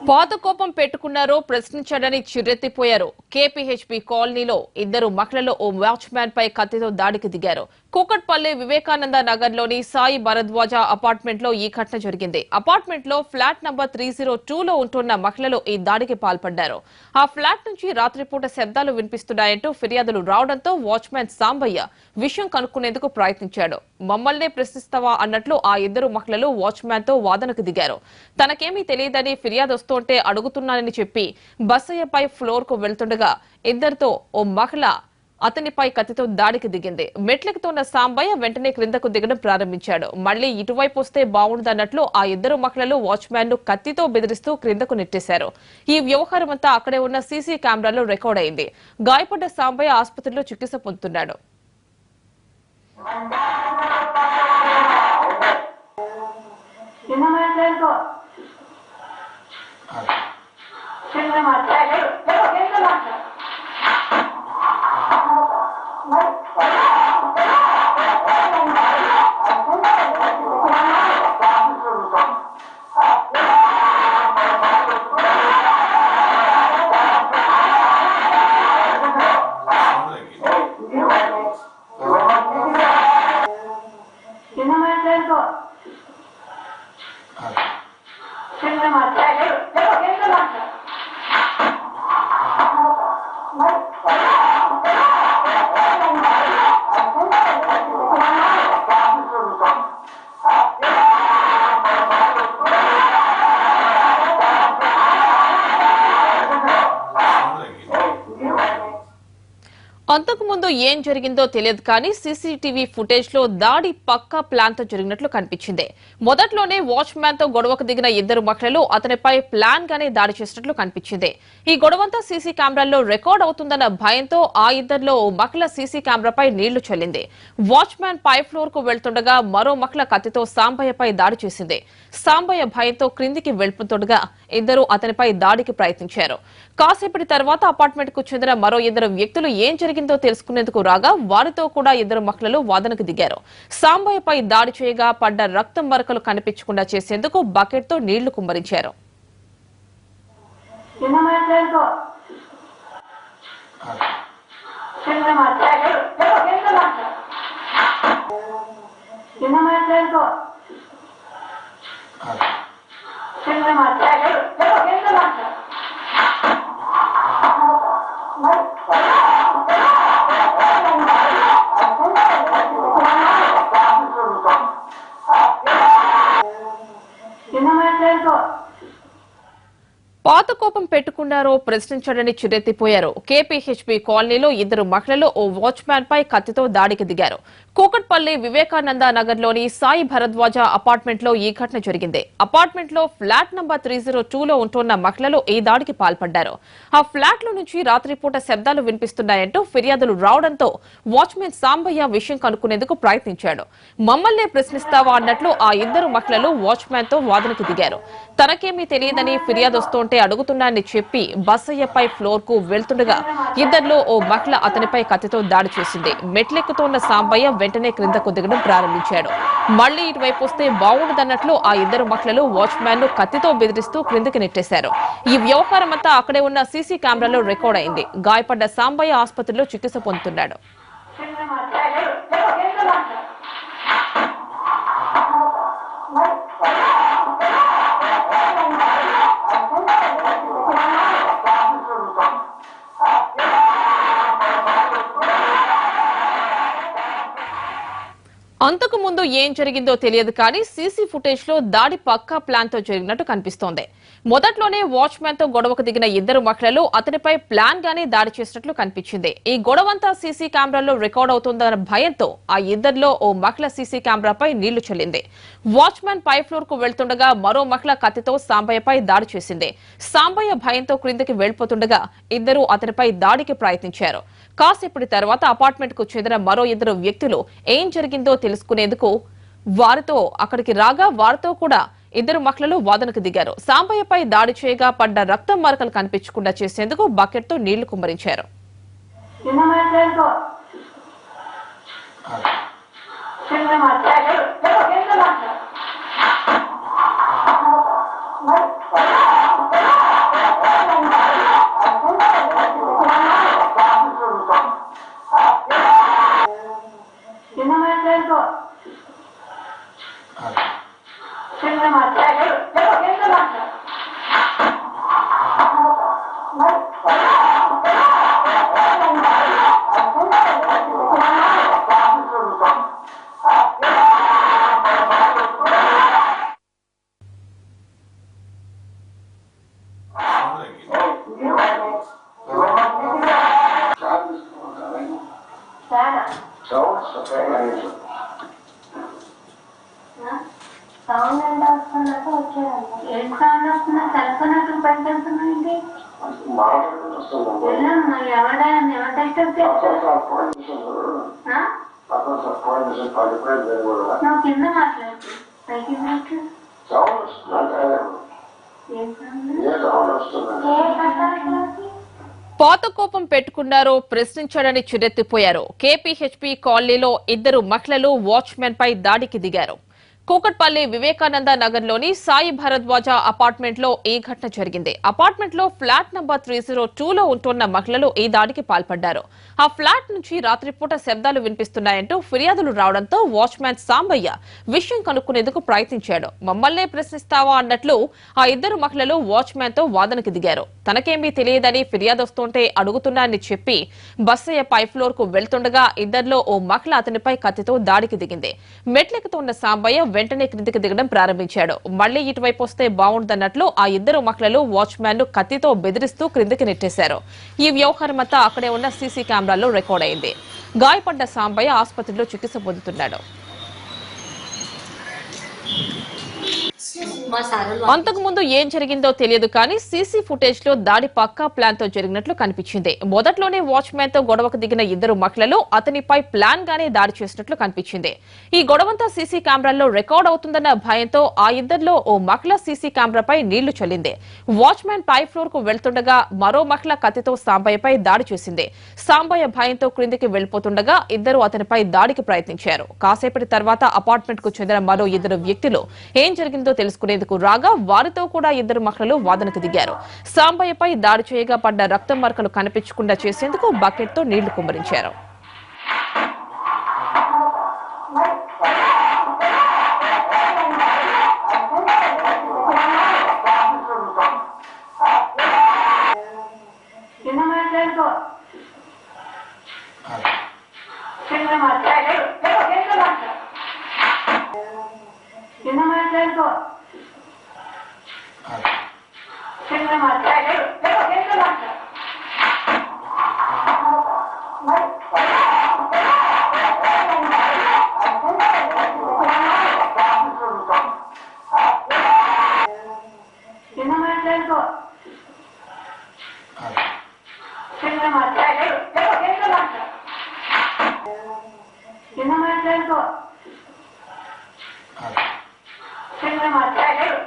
పాత కోపం పెట్టుకున్నారో ప్రశ్నించాడని చిరెత్తిపోయారు. కేపీహెచ్పీ కాలనీలో ఇద్దరు మహిళలు ఓ వాచ్మ్యాన్ పై కత్తితో దాడికి దిగారు. కూకట్పల్లి వివేకానంద నగర్ లోని సాయి భరద్వాజ అపార్ట్మెంట్ లో ఈ ఘటన జరిగింది. అపార్ట్మెంట్ లో ఫ్లాట్ నంబర్ 302 లో ఉంటున్న మహిళలు ఈ దాడికి పాల్పడ్డారు. ఆ ఫ్లాట్ నుంచి రాత్రిపూట శబ్దాలు వినిపిస్తున్నాయంటూ ఫిర్యాదులు రావడంతో వాచ్మ్యాన్ సాంబయ్య విషయం కనుక్కునేందుకు ప్రయత్నించాడు. మమ్మల్నే ప్రశ్నిస్తావా అన్నట్లు ఆ ఇద్దరు మహిళలు వాచ్మ్యాన్ తో వాదనకు దిగారు. తనకేమీ తెలియదని ఫిర్యాదు వస్తుంటే అడుగుతున్నానని చెప్పి బస్సయ్యపై ఫ్లోర్ కు వెళ్తుండగా ఇద్దరితో ఓ మహిళ అతనిపై కత్తితో దాడికి దిగింది. మెట్లెక్కుతున్న సాంబయ్య వెంటనే క్రిందకు దిగడం ప్రారంభించాడు. మళ్లీ ఇటువైపు వస్తే బాగుండదన్నట్లు ఆ ఇద్దరు మహిళలు వాచ్మ్యాన్ ను కత్తితో బెదిరిస్తూ క్రిందకు నెట్టేశారు. ఈ వ్యవహారం అంతా అక్కడే ఉన్న సీసీ కెమెరాలో రికార్డ్ అయింది. గాయపడ్డ సాంబయ్య ఆసుపత్రిలో చికిత్స పొందుతున్నాడు. అంతకుముందు ఏం జరిగిందో తెలియదు కానీ సీసీటీవీ ఫుటేజ్ లో దాడి పక్కా ప్లాన్ తో జరిగినట్లు కనిపించింది. మొదట్లోనే వాచ్మ్యాన్ తో గొడవకు దిగిన ఇద్దరు మహిళలు అతనిపై ప్లాన్ గానే దాడి చేసినట్లు కనిపించింది. ఈ గొడవంతా సీసీ కెమెరాల్లో రికార్డ్ అవుతుందన్న భయంతో ఆ ఇద్దరిలో ఓ మహిళ సీసీ కెమెరాపై నీళ్లు చల్లింది. వాచ్మ్యాన్ పై ఫ్లోర్ కు వెళ్తుండగా మరో మహిళ కత్తితో సాంబయ్యపై దాడి చేసింది. సాంబయ్య భయంతో క్రిందికి వెళ్తుండగా ఇద్దరు అతనిపై దాడికి ప్రయత్నించారు. కాసేపటి తర్వాత అపార్ట్మెంట్ కు చెందిన మరో ఇద్దరు వ్యక్తులు ఏం జరిగిందో తెలుసుకునేందుకు రాగా వారితో కూడా ఇద్దరు మహిళలు వాదనకు దిగారు. సాంబయ్యపై దాడి చేయగా పడ్డ రక్తం మరకలు కనిపించకుండా చేసేందుకు బకెట్ తో నీళ్లు కుమ్మరించారు. పాత కోపం పెట్టుకున్నారో ప్రశ్నించాడని చిరెత్తిపోయారు. కేపీహెచ్పీ కాలనీలో ఇద్దరు మహిళలు ఓ వాచ్మ్యాన్ పై కత్తితో దాడికి దిగారు. కూకట్పల్లి వివేకానంద నగర్ లోని సాయి భరద్వాజ అపార్ట్మెంట్ లో ఈ ఘటన జరిగింది. అపార్ట్మెంట్ లో ఫ్లాట్ నంబర్ 302 లో ఉంటున్న మహిళలు ఈ దాడికి పాల్పడ్డారు. ఆ ఫ్లాట్ లో నుంచి రాత్రిపూట శబ్దాలు వినిపిస్తున్నాయంటూ ఫిర్యాదులు రావడంతో వాచ్మ్యాన్ సాంబయ్య విషయం కనుక్కునేందుకు ప్రయత్నించాడు. మమ్మల్నే ప్రశ్నిస్తావా అన్నట్లు ఆ ఇద్దరు మహిళలు వాచ్మ్యాన్ తో వాదనకు దిగారు. తనకేమీ తెలియదని ఫిర్యాదు వస్తుంటే అడుగుతున్నానని చెప్పి బస్సయ్యపై ఫ్లోర్ కు వెళ్తుండగా ఇద్దరిలో ఓ మహిళ అతనిపై కత్తితో దాడి చేసింది. మెట్లెక్కుతున్న సాంబయ్య వెంటనే క్రిందకు దిగడం ప్రారంభించాడు. మళ్లీ ఇటువైపు వస్తే బాగుండదన్నట్లు ఆ ఇద్దరు మహిళలు వాచ్మ్యాన్ ను కత్తితో బెదిరిస్తూ క్రిందకి నెట్టేశారు. ఈ వ్యవహారం అంతా అక్కడే ఉన్న సీసీ కెమెరాలో రికార్డ్ అయింది. గాయపడ్డ సాంబయ్య ఆసుపత్రిలో చికిత్స పొందుతున్నాడు. అంతకు ముందు ఏం జరిగిందో తెలియదు కానీ సీసీ ఫుటేజ్ లో దాడి పక్కా ప్లాన్ తో జరిగినట్టు కనిపిస్తోంది. మొదట్లోనే వాచ్మ్యాన్ తో గొడవకు దిగిన ఇద్దరు మహిళలు అతనిపై ప్లాన్ గానే దాడి చేసినట్లు కనిపించింది. ఈ గొడవంతా సీసీ కెమెరాలో రికార్డ్ అవుతుందన్న భయంతో ఆ ఇద్దరిలో ఓ మహిళ సీసీ కెమెరాపై నీళ్లు చల్లింది. వాచ్మ్యాన్ పై ఫ్లోర్ కు వెళ్తుండగా మరో మహిళ కత్తితో సాంబయ్యపై దాడి చేసింది. సాంబయ్య భయంతో క్రిందకి వెళ్లిపోతుండగా ఇద్దరు అతనిపై దాడికి ప్రయత్నించారు. కాసేపటి తర్వాత అపార్ట్మెంట్ కు చెందిన మరో ఇద్దరు వ్యక్తులు ఏం జరిగిందో తెలుసుకునేందుకు వారితో అక్కడికి రాగా వారితో కూడా ఇద్దరు మహిళలు వాదనకు దిగారు. సాంబయ్యపై దాడి చేయగా పడ్డ రక్తం మరకలు కనిపించకుండా చేసేందుకు బకెట్ తో నీళ్లు కుమ్మరించారు. చిన్న సౌండ్ ఎంత వస్తున్నట్టు వచ్చేదండి. ఏం సౌండ్ వస్తున్నా చదువుకున్నట్టు పైకి వెళ్తున్నాయండి. ఎవరు డిస్టర్బ్ చేస్తారు? నువ్వు కింద మాట్లాడు, పైకి మాట్లాడు. పాత కోపం పెట్టుకున్నారో ప్రశ్నించాడని చిరెత్తిపోయారు. కేపీహెచ్పీ కాలనీలో ఇద్దరు మహిళలు వాచ్మెన్ పై దాడికి దిగారు. కూకట్పల్లి వివేకానంద నగర్ లోని సాయి భరద్వాజ అపార్ట్మెంట్ లో ఈ ఘటన జరిగింది. అపార్ట్మెంట్ లో ఫ్లాట్ నంబర్ 302 లో ఉంటున్న మహిళలు ఈ దాడికి పాల్పడ్డారు. ఆ ఫ్లాట్ నుంచి రాత్రిపూట శబ్దాలు వినిపిస్తున్నాయంటూ ఫిర్యాదులు రావడంతో వాచ్మ్యాన్ సాంబయ్య విషయం కనుక్కునేందుకు ప్రయత్నించాడు. మమ్మల్నే ప్రశ్నిస్తావా అన్నట్లు ఆ ఇద్దరు మహిళలు వాచ్మ్యాన్ తో వాదనకు దిగారు. తనకేమీ తెలియదని ఫిర్యాదు వస్తుంటే అడుగుతున్నానని చెప్పి బస్సయ్య పై ఫ్లోర్ కు వెళ్తుండగా ఇద్దరిలో ఓ మహిళ అతనిపై కత్తితో దాడికి దిగింది. మెట్లెక్కుతున్న సాంబయ్య వెంటనే క్రిందికి దిగడం ప్రారంభించాడు. మళ్లీ ఇటువైపు వస్తే బాగుందన్నట్లు ఆ ఇద్దరు మహిళలు వాచ్మ్యాన్ ను కత్తితో బెదిరిస్తూ క్రిందికి నెట్టేశారు. ఈ వ్యవహారమంతా అక్కడే ఉన్న సీసీ కెమెరాల్లో రికార్డ్ అయింది. గాయపడ్డ సాంబయ్య ఆసుపత్రిలో చికిత్స పొందుతున్నాడు. అంతకుముందు ఏం జరిగిందో తెలియదు కానీ సీసీ ఫుటేజ్ లో దాడి పక్కా ప్లాన్ తో జరిగినట్లు కనిపించింది. మొదట్లోనే వాచ్మ్యాన్ తో గొడవకు దిగిన ఇద్దరు మహిళలు అతనిపై ప్లాన్ గానే దాడి చేసినట్లు కనిపించింది. ఈ గొడవంతా సీసీ కెమెరాల్లో రికార్డ్ అవుతుందన్న భయంతో ఆ ఇద్దరిలో ఓ మహిళ సీసీ కెమెరాపై నీళ్లు చల్లింది. వాచ్మ్యాన్ పై ఫ్లోర్ కు వెళ్తుండగా మరో మహిళ కత్తితో సాంబయ్యపై దాడి చేసింది. సాంబయ్య భయంతో క్రిందికి వెళ్లిపోతుండగా ఇద్దరు అతనిపై దాడికి ప్రయత్నించారు. కాసేపటి తర్వాత అపార్ట్మెంట్ కు చెందిన మరో ఇద్దరు వ్యక్తులు ఏం జరిగిందో తెలుసుకునేందుకు రాగా వారితో కూడా ఇద్దరు మహిళలు వాదనకు దిగారు. సాంబయ్యపై దాడి చేయగా పడ్డ రక్తం మరకలు కనిపించకుండా చేసేందుకు బకెట్ తో నీళ్లు కుమ్మరించారు. మాట్లాడుకో